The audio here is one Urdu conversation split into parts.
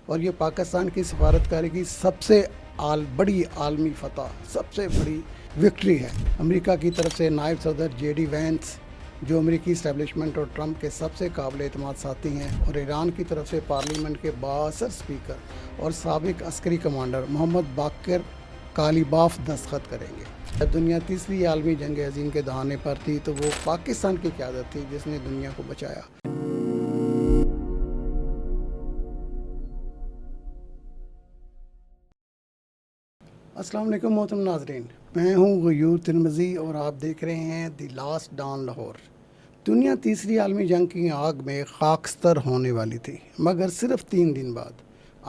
اور یہ پاکستان کی سفارتکاری کی سب سے بڑی عالمی فتح، سب سے بڑی وکٹری ہے۔ امریکہ کی طرف سے نائب صدر جے ڈی وینس، جو امریکی اسٹیبلشمنٹ اور ٹرمپ کے سب سے قابل اعتماد ساتھی ہیں، اور ایران کی طرف سے پارلیمنٹ کے بااثر اسپیکر اور سابق عسکری کمانڈر محمد باقر کالیباف دستخط کریں گے۔ جب دنیا تیسری عالمی جنگ عظیم کے دہانے پر تھی تو وہ پاکستان کی قیادت تھی جس نے دنیا کو بچایا۔ السلام علیکم محترم ناظرین، میں ہوں غیور ترمذی اور آپ دیکھ رہے ہیں دی لاسٹ ڈان لاہور۔ دنیا تیسری عالمی جنگ کی آگ میں خاکستر ہونے والی تھی، مگر صرف 3 دن بعد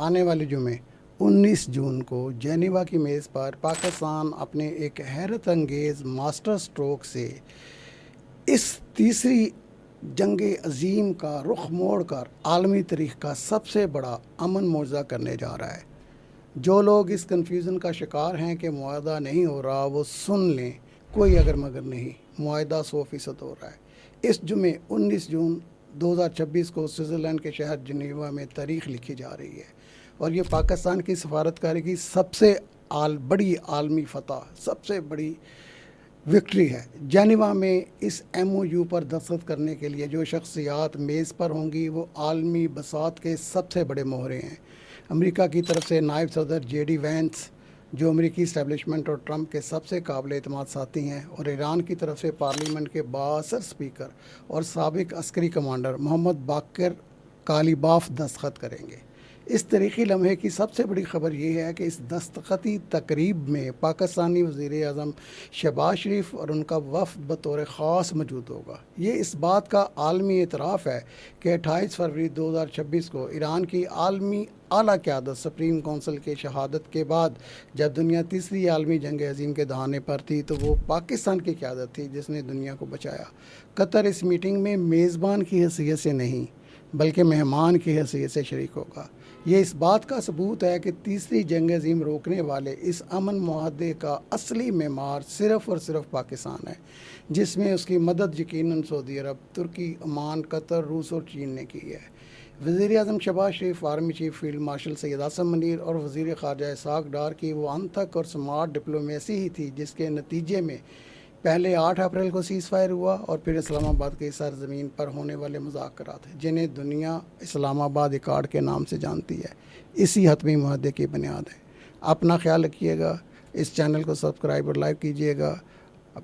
آنے والے جمعے 19 جون کو جنیوا کی میز پر پاکستان اپنے ایک حیرت انگیز ماسٹر سٹروک سے اس تیسری جنگ عظیم کا رخ موڑ کر عالمی تاریخ کا سب سے بڑا امن معجزہ کرنے جا رہا ہے۔ جو لوگ اس کنفیوژن کا شکار ہیں کہ معاہدہ نہیں ہو رہا، وہ سن لیں، کوئی اگر مگر نہیں، معاہدہ 100% ہو رہا ہے۔ اس جمعے 19 جون 2026 کو سوئٹزرلینڈ کے شہر جنیوا میں تاریخ لکھی جا رہی ہے، اور یہ پاکستان کی سفارتکاری کی سب سے بڑی عالمی فتح، سب سے بڑی وکٹری ہے۔ جنیوا میں اس MOU پر دستخط کرنے کے لیے جو شخصیات میز پر ہوں گی وہ عالمی بساط کے سب سے بڑے مہرے ہیں۔ امریکہ کی طرف سے نائب صدر جے ڈی وینس، جو امریکی اسٹیبلشمنٹ اور ٹرمپ کے سب سے قابل اعتماد ساتھی ہیں، اور ایران کی طرف سے پارلیمنٹ کے بااثر اسپیکر اور سابق عسکری کمانڈر محمد باقر کالیباف دستخط کریں گے۔ اس تاریخی لمحے کی سب سے بڑی خبر یہ ہے کہ اس دستخطی تقریب میں پاکستانی وزیر اعظم شہباز شریف اور ان کا وفد بطور خاص موجود ہوگا۔ یہ اس بات کا عالمی اعتراف ہے کہ 28 فروری 2026 کو ایران کی عالمی اعلیٰ قیادت سپریم کونسل کے شہادت کے بعد جب دنیا تیسری عالمی جنگ عظیم کے دہانے پر تھی تو وہ پاکستان کی قیادت تھی جس نے دنیا کو بچایا۔ قطر اس میٹنگ میں میزبان کی حیثیت سے نہیں بلکہ مہمان کی حیثیت سے شریک ہوگا۔ یہ اس بات کا ثبوت ہے کہ تیسری جنگ عظیم روکنے والے اس امن معاہدے کا اصلی معمار صرف اور صرف پاکستان ہے، جس میں اس کی مدد یقیناً سعودی عرب، ترکی، عمان، قطر، روس اور چین نے کی ہے۔ وزیر اعظم شہباز شریف، army chief field marshal Syed Asim Munir اور وزیر خارجہ اسحاق ڈار کی وہ انتھک اور سمارٹ ڈپلومیسی ہی تھی جس کے نتیجے میں پہلے 8 اپریل کو سیز فائر ہوا اور پھر اسلام آباد کی سرزمین پر ہونے والے مذاکرات، جنہیں دنیا اسلام آباد ایکارڈ کے نام سے جانتی ہے، اسی حتمی معاہدے کی بنیاد ہے۔ اپنا خیال رکھیے گا، اس چینل کو سبسکرائب اور لائک کیجیے گا،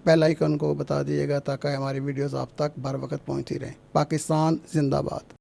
بیل آئیکن کو بتا دیجیے گا تاکہ ہماری ویڈیوز آپ تک بر وقت پہنچتی رہیں۔ پاکستان زندہ باد۔